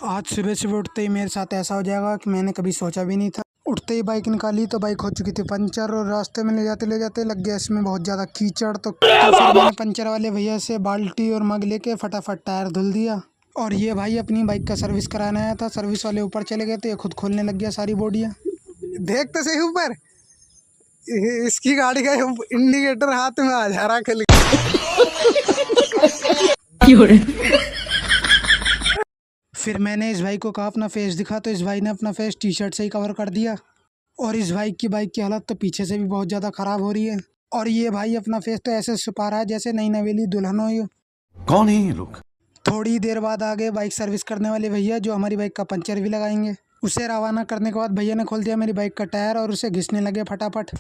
आज सुबह सुबह उठते ही मेरे साथ ऐसा हो जाएगा कि मैंने कभी सोचा भी नहीं था। उठते ही बाइक निकाली तो बाइक हो चुकी थी पंचर और रास्ते में ले जाते लग गया इसमें बहुत ज़्यादा कीचड़। तो फिर मैंने पंचर वाले भैया से बाल्टी और मग लेके फटाफट टायर धुल दिया। और ये भाई अपनी बाइक का सर्विस कराने आया था। सर्विस वाले ऊपर चले गए तो ये खुद खोलने लग गया सारी बोडियाँ। देख तो सही ऊपर, इसकी गाड़ी का इंडिकेटर हाथ में आ जा रहा है। फिर मैंने इस भाई को कहा अपना फेस दिखा, तो इस भाई ने अपना फेस टी शर्ट से ही कवर कर दिया। और इस भाई की बाइक की हालत तो पीछे से भी बहुत ज़्यादा ख़राब हो रही है। और ये भाई अपना फेस तो ऐसे छुपा रहा है जैसे नई नवेली दुल्हन हो ये। कौन है ये लोग? थोड़ी देर बाद आ गए बाइक सर्विस करने वाले भैया, जो हमारी बाइक का पंचर भी लगाएंगे। उसे रवाना करने के बाद भैया ने खोल दिया मेरी बाइक का टायर और उसे घिसने लगे फटाफट।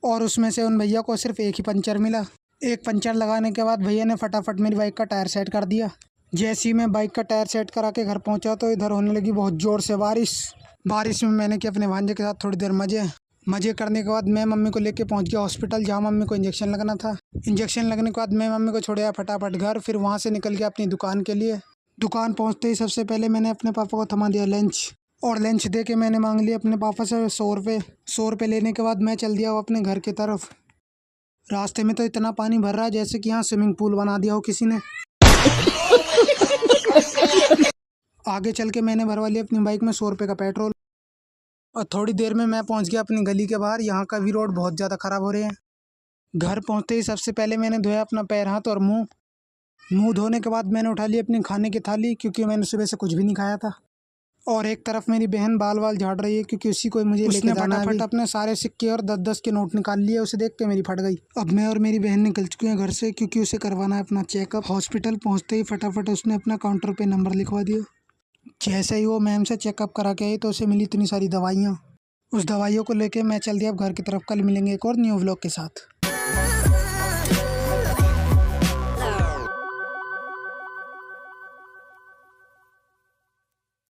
और उसमें से उन भैया को सिर्फ एक ही पंचर मिला। एक पंचर लगाने के बाद भैया ने फटाफट मेरी बाइक का टायर सेट कर दिया। जैसे ही मैं बाइक का टायर सेट करा के घर पहुंचा तो इधर होने लगी बहुत ज़ोर से बारिश में मैंने किया अपने भांजे के साथ थोड़ी देर मज़े करने के बाद मैं मम्मी को लेके पहुंच गया हॉस्पिटल, जहां मम्मी को इंजेक्शन लगना था। इंजेक्शन लगने के बाद मैं मम्मी को छोड़ आया फटाफट घर। फिर वहां से निकल गया अपनी दुकान के लिए। दुकान पहुंचते ही सबसे पहले मैंने अपने पापा को थमा दिया लंच, और लंच दे के मैंने मांग लिया अपने पापा से 100 रुपये लेने के बाद मैं चल दिया अपने घर की तरफ। रास्ते में तो इतना पानी भर रहा है जैसे कि यहाँ स्विमिंग पूल बना दिया हो किसी ने। आगे चल के मैंने भरवा लिया अपनी बाइक में 100 रुपये का पेट्रोल। और थोड़ी देर में मैं पहुंच गया अपनी गली के बाहर। यहाँ का भी रोड बहुत ज़्यादा ख़राब हो रहे हैं। घर पहुंचते ही सबसे पहले मैंने धोया अपना पैर हाथ और मुंह धोने के बाद मैंने उठा ली अपनी खाने की थाली, क्योंकि मैंने सुबह से कुछ भी नहीं खाया था। और एक तरफ मेरी बहन बाल झाड़ रही है, क्योंकि उसी को मुझे लेके जाना है। फटाफट अपने सारे सिक्के और 10-10 के नोट निकाल लिए। उसे देख के मेरी फट गई। अब मैं और मेरी बहन निकल चुके हैं घर से, क्योंकि उसे करवाना है अपना चेकअप। हॉस्पिटल पहुंचते ही फटाफट उसने अपना काउंटर पे नंबर लिखवा दिया। जैसे ही वो मैम से चेकअप करा के आई तो उसे मिली इतनी सारी दवाइयाँ। उस दवाइयों को लेके मैं चल दिया अब घर की तरफ। कल मिलेंगे एक और न्यू व्लॉग के साथ।